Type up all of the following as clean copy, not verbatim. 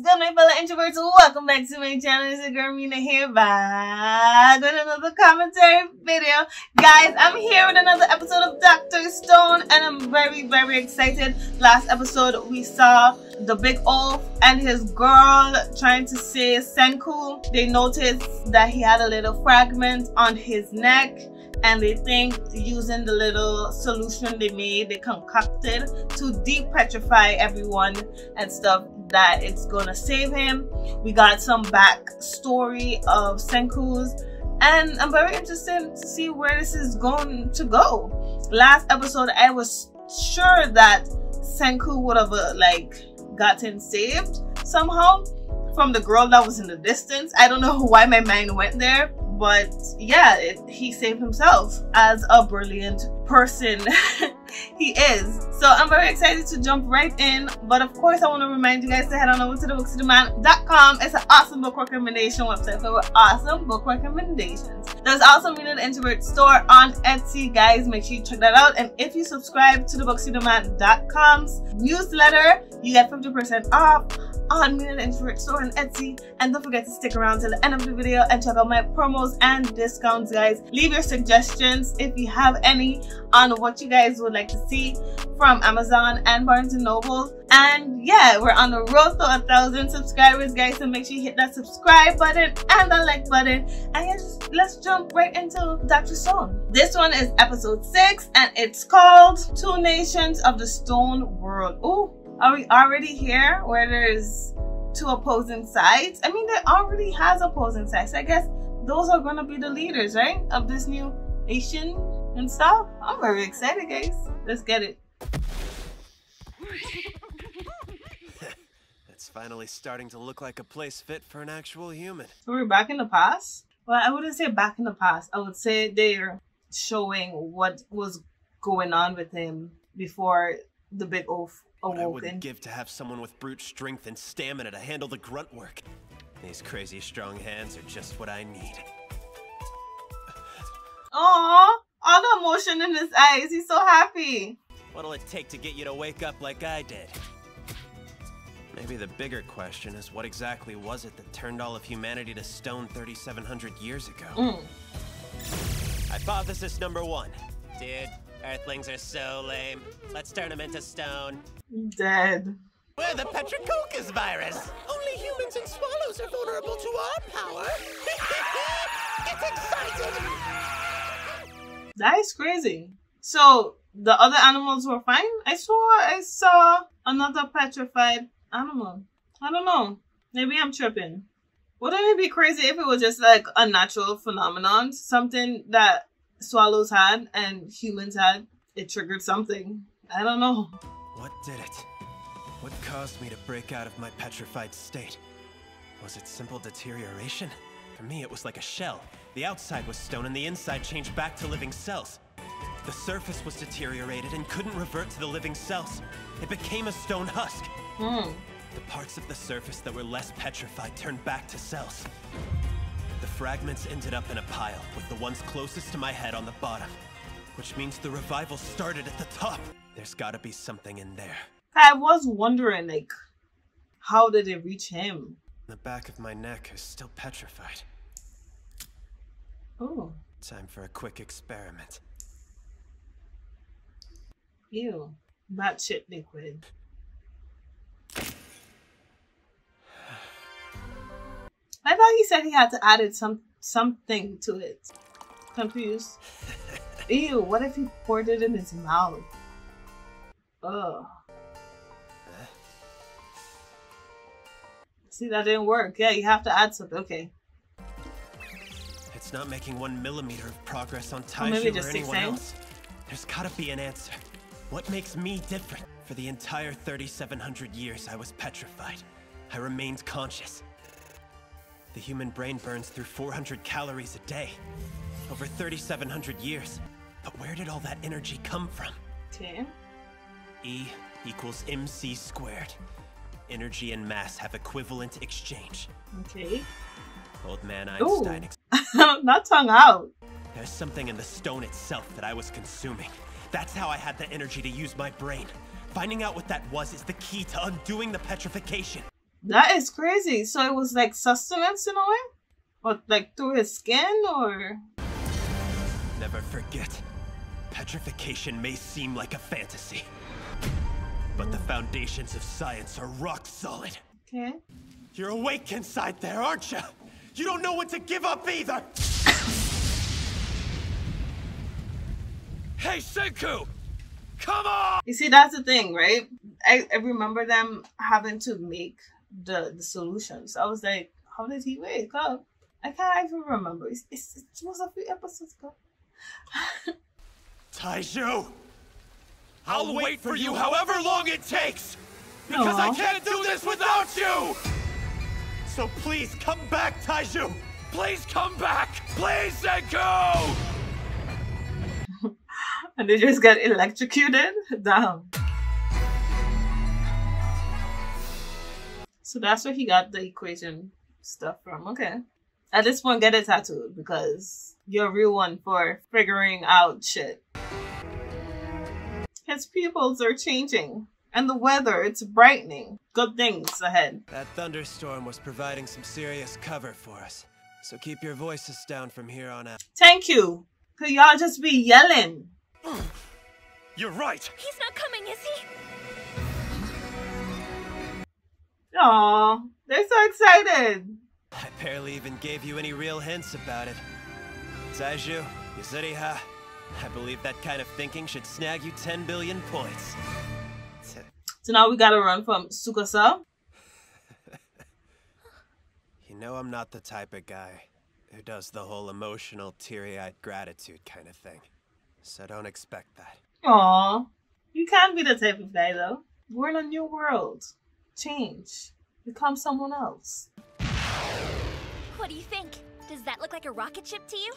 What's good, my fellow introverts? Welcome back to my channel. It's your girl Minna here, back with another commentary video. Guys, I'm here with another episode of Dr. Stone, and I'm very excited. Last episode, we saw the big Ulf and his girl trying to save Senku. They noticed that he had a little fragment on his neck, and they think using the little solution they concocted to depetrify everyone and stuff, that it's gonna save him. We got some backstory of Senku's, and I'm very interested to see where this is going to go. Last episode, I was sure that Senku would have gotten saved somehow from the girl that was in the distance. I don't know why my mind went there, but yeah, he saved himself as a brilliant person he is. So I'm very excited to jump right in, but of course I want to remind you guys to head on over to thebooksoftheman.com. It's an awesome book recommendation website filled with awesome book recommendations. There's also Minna the Introvert store on Etsy, guys. Make sure you check that out, and if you subscribe to thebooksoftheman.com's newsletter, you get 50% off on Minna the Introvert store on Etsy. And don't forget to stick around till the end of the video and check out my promos and discounts, guys. Leave your suggestions if you have any on what you guys would like to see from Amazon and Barnes & Noble. And yeah, we're on the road to 1,000 subscribers, guys, so make sure you hit that subscribe button and the like button. And yeah, let's jump right into Dr. Stone. This one is episode 6, and it's called Two Nations of the Stone World. Oh, are we already here where there's two opposing sides? I mean, there already has opposing sides. I guess those are gonna be the leaders, right, of this new nation and stuff. I'm very excited, guys. Let's get it. It's finally starting to look like a place fit for an actual human. So we're back in the past? Well, I wouldn't say back in the past. I would say they're showing what was going on with him before the big Ulf awoken. I wouldn't give to have someone with brute strength and stamina to handle the grunt work. These crazy strong hands are just what I need. Aww, all the emotion in his eyes. He's so happy. What'll it take to get you to wake up like I did? Maybe the bigger question is, what exactly was it that turned all of humanity to stone 3,700 years ago? Hypothesis number 1. Dude, Earthlings are so lame. Let's turn them into stone. Dead. We're the Petricoccus virus. Only humans and swallows are vulnerable to our power. Get excited! That is crazy. So the other animals were fine? I saw another petrified animal. I don't know. Maybe I'm tripping. Wouldn't it be crazy if it was just like a natural phenomenon? Something that swallows had and humans had. It triggered something. I don't know. What did it? What caused me to break out of my petrified state? Was it simple deterioration? For me, it was like a shell. The outside was stone and the inside changed back to living cells. The surface was deteriorated and couldn't revert to the living cells. It became a stone husk. The parts of the surface that were less petrified turned back to cells. The fragments ended up in a pile, with the ones closest to my head on the bottom. Which means the revival started at the top. There's gotta be something in there. I was wondering, like, how did it reach him? The back of my neck is still petrified. Oh. Time for a quick experiment. Ew. That shit liquid. I thought he said he had to add something to it. Confused. Ew, what if he poured it in his mouth? Ugh. See, that didn't work. Yeah, you have to add something. Okay. It's not making 1 millimeter of progress on Taiju or anyone else. There's gotta be an answer. What makes me different? For the entire 3,700 years I was petrified. I remained conscious. The human brain burns through 400 calories a day. Over 3,700 years. But where did all that energy come from? Okay. E equals mc squared. Energy and mass have equivalent exchange. Okay. Old man Einstein. Not tongue out. There's something in the stone itself that I was consuming. That's how I had the energy to use my brain. Finding out what that was is the key to undoing the petrification. That is crazy. So it was like sustenance in a way? But like through his skin or? Never forget, petrification may seem like a fantasy, but the foundations of science are rock solid. Okay. You're awake inside there, aren't you? You don't know when to give up either! Hey, Senku! Come on! You see, that's the thing, right? I remember them having to make the solutions. I was like, how did he wake up? I can't even remember. It was a few episodes ago. Taiju! I'll wait for you however long it takes! Because I can't do this without you! So please come back, Taiju! Please come back! Please, Senku! And they just got electrocuted? Damn. So that's where he got the equation stuff from. Okay. At this point, get it tattooed because you're a real one for figuring out shit. His pupils are changing. And the weather, it's brightening. Good things ahead. That thunderstorm was providing some serious cover for us. So keep your voices down from here on out. Thank you. Could y'all just be yelling? You're right. He's not coming, is he? Aw, they're so excited. I barely even gave you any real hints about it. Taiju, Yuzuriha, I believe that kind of thinking should snag you 10 billion points. So now we gotta run from Tsukasa. You know I'm not the type of guy who does the whole emotional, teary-eyed gratitude kind of thing. So don't expect that. Aw, you can be the type of guy though. We're in a new world. Change. Become someone else. What do you think? Does that look like a rocket ship to you?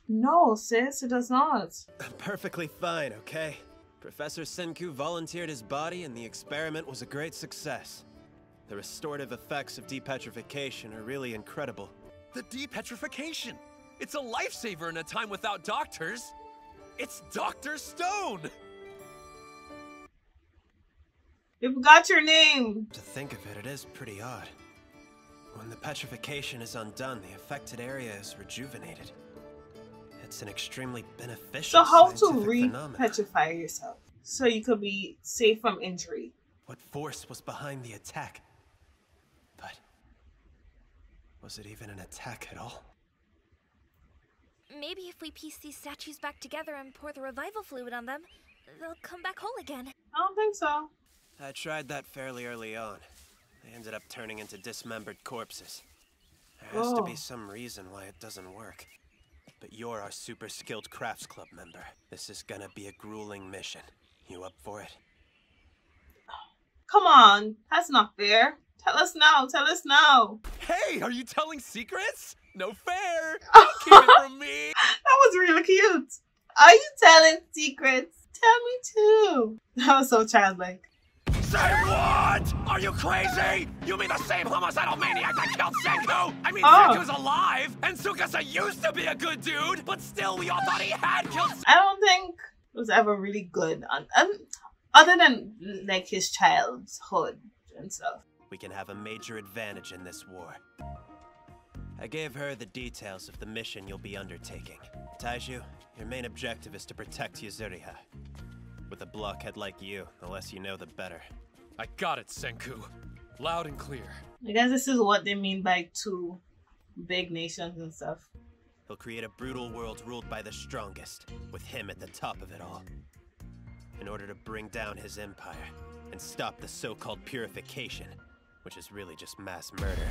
No, sis, it does not. I'm perfectly fine, okay? Professor Senku volunteered his body and the experiment was a great success. The restorative effects of depetrification are really incredible. The depetrification! It's a lifesaver in a time without doctors! It's Dr. Stone! You forgot your name. To think of it, it is pretty odd. When the petrification is undone, the affected area is rejuvenated. It's an extremely beneficial So how to scientific phenomenon. re-petrify yourself so you could be safe from injury? What force was behind the attack? But was it even an attack at all? Maybe if we piece these statues back together and pour the revival fluid on them, they'll come back whole again. I don't think so. I tried that fairly early on. They ended up turning into dismembered corpses. There has to be some reason why it doesn't work. But you're our super skilled crafts club member. This is gonna be a grueling mission. You up for it? Come on, that's not fair. Tell us now, tell us now. Hey, are you telling secrets? No fair! Don't keep it from me! That was really cute. Are you telling secrets? Tell me too. That was so childlike. Say what? Are you crazy? You mean the same homicidal maniac that killed Senku? I mean, Oh. Senku's alive, and Tsukasa used to be a good dude, but still we all thought he had killed Senku. I don't think it was ever really good on, other than like his childhood and stuff. We can have a major advantage in this war. I gave her the details of the mission you'll be undertaking. Taiju, your main objective is to protect Yuzuriha. With a blockhead like you, the less you know, the better. I got it, Senku. Loud and clear. I guess this is what they mean by two big nations and stuff. He'll create a brutal world ruled by the strongest, with him at the top of it all. In order to bring down his empire, and stop the so-called purification, which is really just mass murder.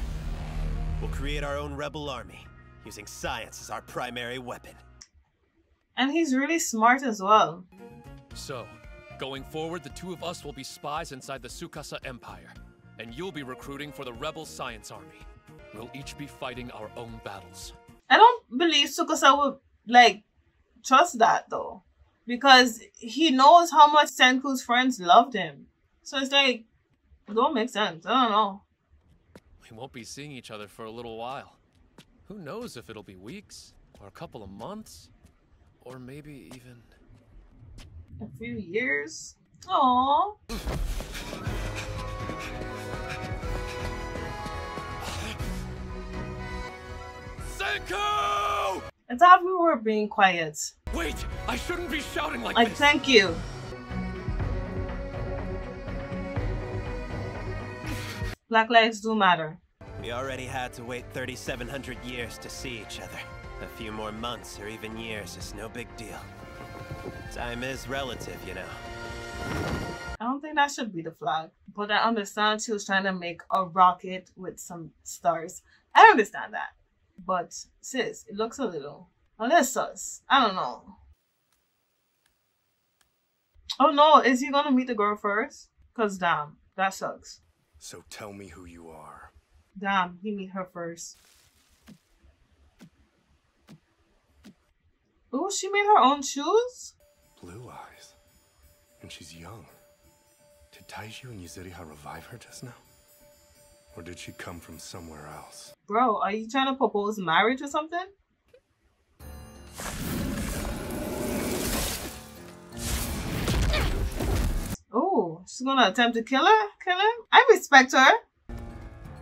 We'll create our own rebel army, using science as our primary weapon. And he's really smart as well. So, going forward, the two of us will be spies inside the Tsukasa Empire, and you'll be recruiting for the Rebel Science Army. We'll each be fighting our own battles. I don't believe Tsukasa would, like, trust that, though. Because he knows how much Senku's friends loved him. So it's like, it don't make sense. I don't know. We won't be seeing each other for a little while. Who knows if it'll be weeks, or a couple of months, or maybe even... A few years? Aww. Senku! I thought we were being quiet. Wait, I shouldn't be shouting like Like, this. thank you. Black lives do matter. We already had to wait 3,700 years to see each other. A few more months or even years is no big deal. Time is relative, you know. I don't think that should be the flag. But I understand she was trying to make a rocket with some stars. I understand that. But, sis, it looks a little sus. I don't know. Oh no, is he gonna meet the girl first? Cause damn, that sucks. So tell me who you are. Damn, he meet her first. Oh, she made her own shoes? Blue eyes. And she's young. Did Taiju and Yuzuriha revive her just now? Or did she come from somewhere else? Bro, are you trying to propose marriage or something? Oh, she's gonna attempt to kill her? Kill him? I respect her.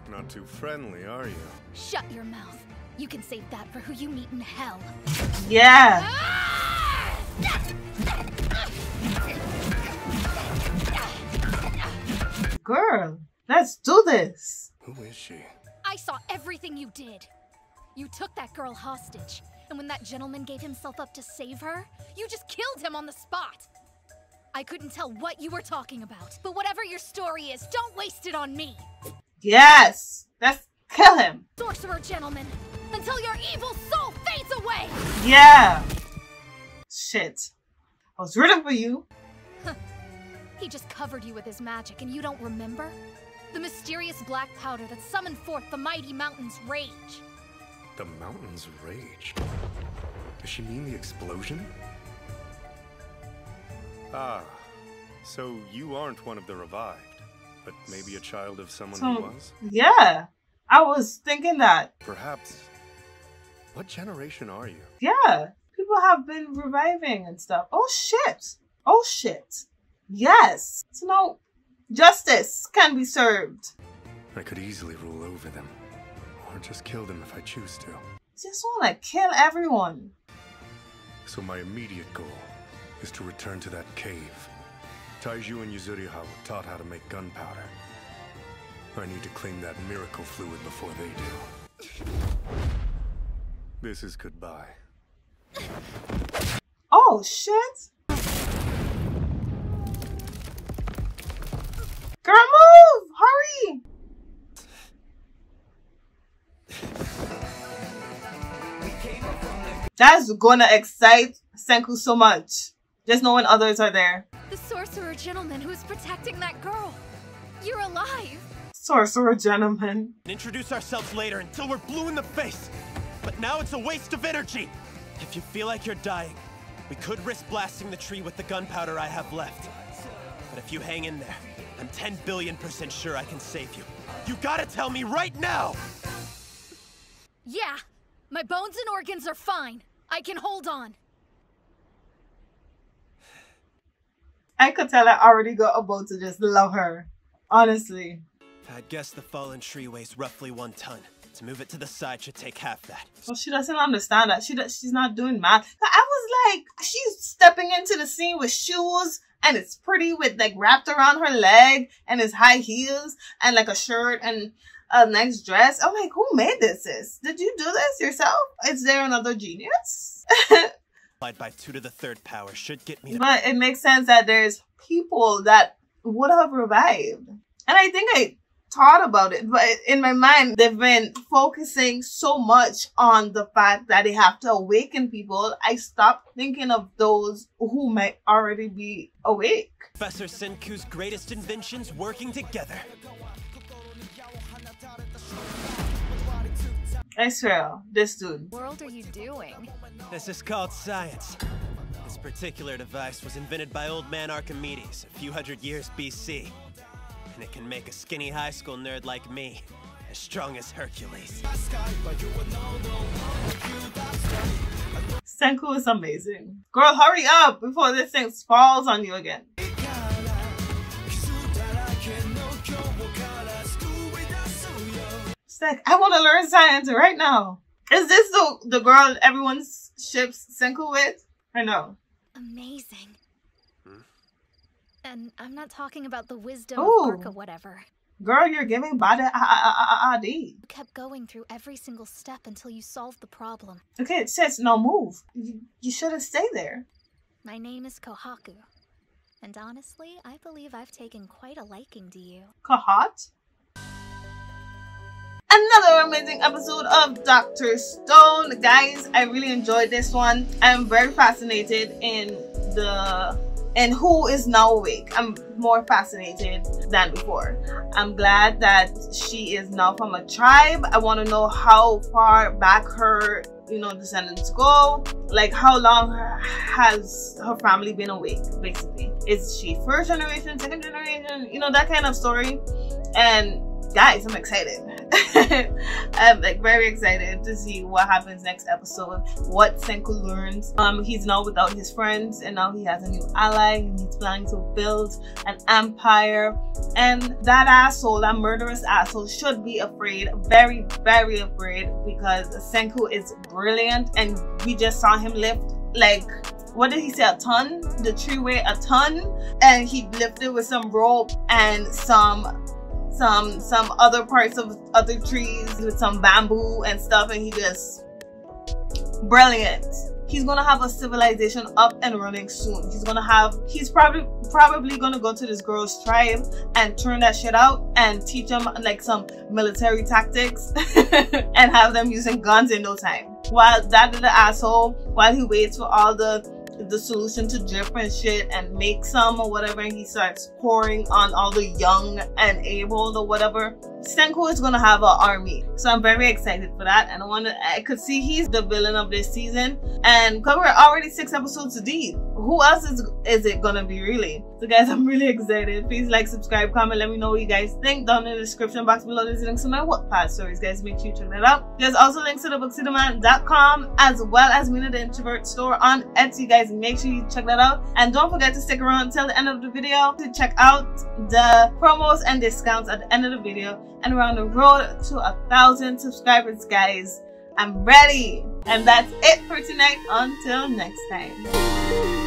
Not too friendly, are you? Shut your mouth. You can save that for who you meet in hell. Yeah. Girl, let's do this. Who is she? I saw everything you did. You took that girl hostage, and when that gentleman gave himself up to save her, you just killed him on the spot. I couldn't tell what you were talking about, but whatever your story is, don't waste it on me. Yes, let's kill him. Sorcerer gentleman, until your evil soul fades away. Yeah. Shit. I was rooting for you. He just covered you with his magic, and you don't remember? The mysterious black powder that summoned forth the mighty mountain's rage. The mountain's rage? Does she mean the explosion? Ah, so you aren't one of the revived, but maybe a child of someone who was? Yeah, I was thinking that. Perhaps. What generation are you? Yeah, people have been reviving and stuff. Oh shit. Oh shit. Yes. So now justice can be served. I could easily rule over them, or just kill them if I choose to. Just want to kill everyone. So my immediate goal is to return to that cave. Taiju and Yuzuriha were taught how to make gunpowder. I need to claim that miracle fluid before they do. This is goodbye. Oh shit. Girl, move! Hurry! That's gonna excite Senku so much. Just knowing others are there. The sorcerer gentleman who's protecting that girl. You're alive. Sorcerer gentleman. Introduce ourselves later until we're blue in the face. But now it's a waste of energy. If you feel like you're dying, we could risk blasting the tree with the gunpowder I have left. But if you hang in there, I'm 10 billion% sure I can save you. You gotta tell me right now! Yeah, my bones and organs are fine. I can hold on. I could tell I already got about to just love her. Honestly. I'd guess the fallen tree weighs roughly 1 ton. To move it to the side should take half that. Well, she doesn't understand that. She's not doing math. I was like, she's stepping into the scene with shoes, and it's pretty with like wrapped around her leg, and it's high heels, and like a shirt, and a nice dress. I'm like, who made this, sis? Did you do this yourself? Is there another genius? By 2 to the 3rd power should get me to... But it makes sense that there's people that would have revived. And I think I thought about it, but in my mind, they've been focusing so much on the fact that they have to awaken people. I stopped thinking of those who might already be awake. Professor Senku's greatest inventions working together. I swear, this dude. What world are you doing? This is called science. This particular device was invented by old man Archimedes a few hundred years BC. And it can make a skinny high school nerd like me as strong as Hercules. Senku is amazing. Girl, hurry up before this thing falls on you again. It's like, I want to learn science right now. Is this the girl everyone ships Senku with? I know. Amazing. And I'm not talking about the wisdom Ooh. of Arca whatever. Girl, you're giving body ID. You kept going through every single step until you solved the problem. Okay, it says no move. You shouldn't stay there. My name is Kohaku. And honestly, I believe I've taken quite a liking to you. Kahat? Another amazing episode of Dr. Stone. Guys, I really enjoyed this one. I'm very fascinated in who is now awake. I'm more fascinated than before. I'm glad that she is now from a tribe. I want to know how far back her descendants go. Like, how long has her family been awake, basically? Is she first generation, second generation? That kind of story. And guys, I'm excited. I'm like very excited to see what happens next episode, what Senku learns. He's now without his friends and now he has a new ally and he's planning to build an empire. And that asshole, that murderous asshole, should be afraid, very, very afraid, because Senku is brilliant and we just saw him lift, like, what did he say, a ton? The tree weighed a ton, and he lifted with some rope and some other parts of other trees with some bamboo and stuff, and he just brilliant. He's gonna have a civilization up and running soon. He's probably gonna go to this girl's tribe and turn that shit out and teach them like some military tactics and have them using guns in no time. While that little asshole, while he waits for all the solution to drip and shit and make some or whatever, and he starts pouring on all the young and able or whatever, Senku is gonna have an army. So I'm very excited for that, and I could see he's the villain of this season. And because we're already 6 episodes deep, who else is it gonna be, really? So guys, I'm really excited. Please like, subscribe, comment, let me know what you guys think down in the description box below. There's links to my Wattpad stories, guys. Make sure you check that out. There's also links to the bookcityman.com as well as Minna the Introvert store on Etsy, guys. Make sure you check that out, and don't forget to stick around until the end of the video to check out the promos and discounts at the end of the video. And we're on the road to 1,000 subscribers, guys. I'm ready. And that's it for tonight. Until next time.